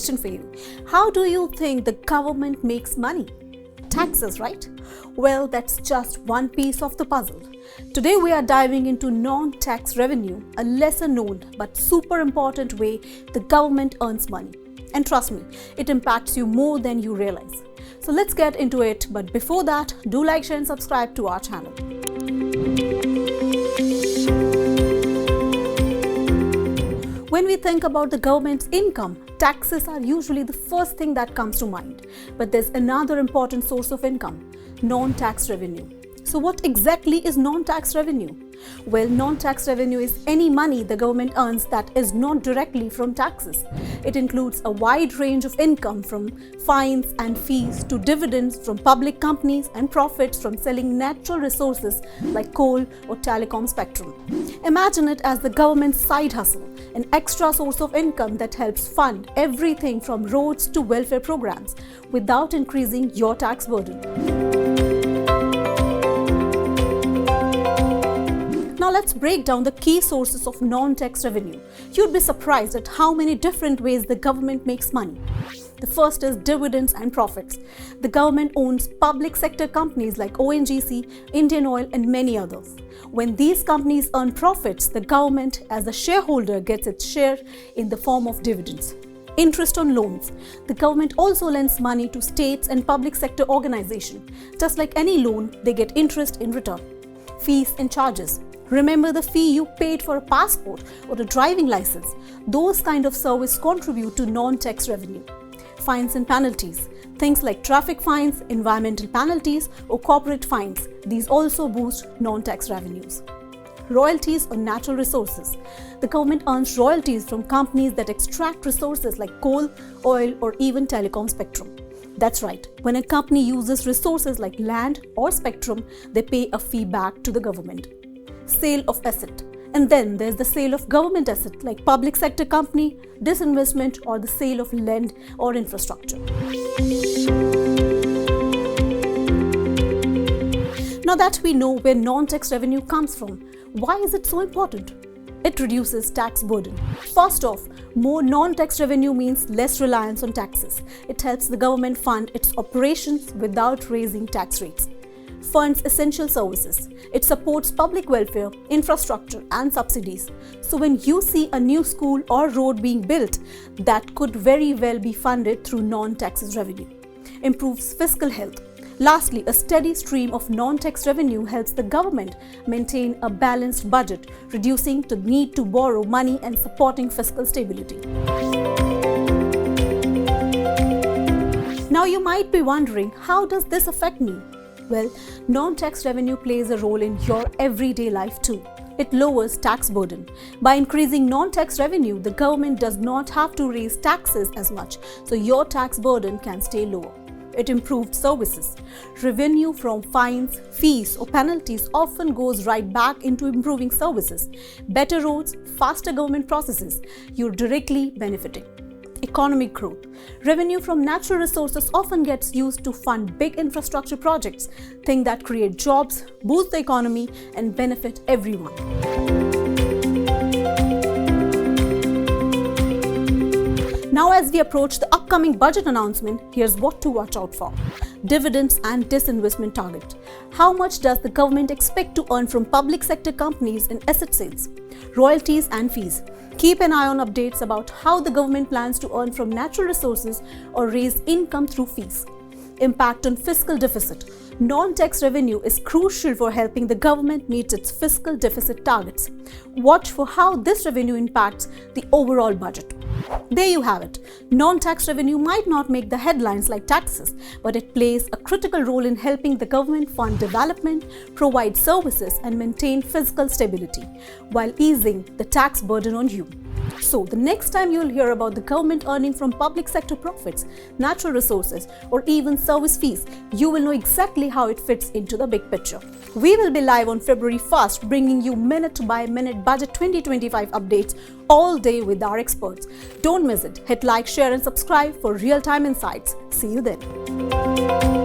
question for you. How do you think the government makes money? Taxes, right? Well, that's just one piece of the puzzle. Today we are diving into non-tax revenue, a lesser known but super important way the government earns money. And trust me, it impacts you more than you realize. So let's get into it, but before that, do like, share and subscribe to our channel. When we think about the government's income, taxes are usually the first thing that comes to mind. But there's another important source of income, non-tax revenue. So what exactly is non-tax revenue? Well, non-tax revenue is any money the government earns that is not directly from taxes. It includes a wide range of income from fines and fees to dividends from public companies and profits from selling natural resources like coal or telecom spectrum. Imagine it as the government's side hustle, an extra source of income that helps fund everything from roads to welfare programs without increasing your tax burden. Now let's break down the key sources of non-tax revenue. You'd be surprised at how many different ways the government makes money. The first is dividends and profits. The government owns public sector companies like ONGC, Indian Oil and many others. When these companies earn profits, the government as a shareholder gets its share in the form of dividends. Interest on loans. The government also lends money to states and public sector organizations. Just like any loan, they get interest in return. Fees and charges. Remember the fee you paid for a passport or a driving license. Those kind of service contribute to non-tax revenue. Fines and penalties. Things like traffic fines, environmental penalties or corporate fines. These also boost non-tax revenues. Royalties on natural resources. The government earns royalties from companies that extract resources like coal, oil or even telecom spectrum. That's right, when a company uses resources like land or spectrum, they pay a fee back to the government. Sale of asset. And then there's the sale of government asset like public sector company, disinvestment or the sale of land or infrastructure. Now that we know where non-tax revenue comes from, why is it so important? It reduces tax burden. First off, more non-tax revenue means less reliance on taxes. It helps the government fund its operations without raising tax rates. Funds essential services. It supports public welfare, infrastructure and subsidies. So when you see a new school or road being built, that could very well be funded through non-tax revenue. Improves fiscal health. Lastly, a steady stream of non-tax revenue helps the government maintain a balanced budget, reducing the need to borrow money and supporting fiscal stability. Now you might be wondering, how does this affect me? Well, non-tax revenue plays a role in your everyday life too. It lowers tax burden. By increasing non-tax revenue, the government does not have to raise taxes as much, so your tax burden can stay lower. It improves services. Revenue from fines, fees or penalties often goes right back into improving services. Better roads, faster government processes, you're directly benefiting. Economic growth. Revenue from natural resources often gets used to fund big infrastructure projects, things that create jobs, boost the economy and benefit everyone. Now as we approach the upcoming budget announcement, here's what to watch out for. Dividends and disinvestment target. How much does the government expect to earn from public sector companies in asset sales? Royalties and fees. Keep an eye on updates about how the government plans to earn from natural resources or raise income through fees. Impact on fiscal deficit. Non-tax revenue is crucial for helping the government meet its fiscal deficit targets. Watch for how this revenue impacts the overall budget. There you have it. Non-tax revenue might not make the headlines like taxes, but it plays a critical role in helping the government fund development, provide services and maintain fiscal stability, while easing the tax burden on you. So the next time you'll hear about the government earning from public sector profits, natural resources or even service fees, you will know exactly how it fits into the big picture. We will be live on February 1st, bringing you minute-by-minute Budget 2025 updates all day with our experts. Don't miss it. Hit like, share and subscribe for real-time insights. See you then.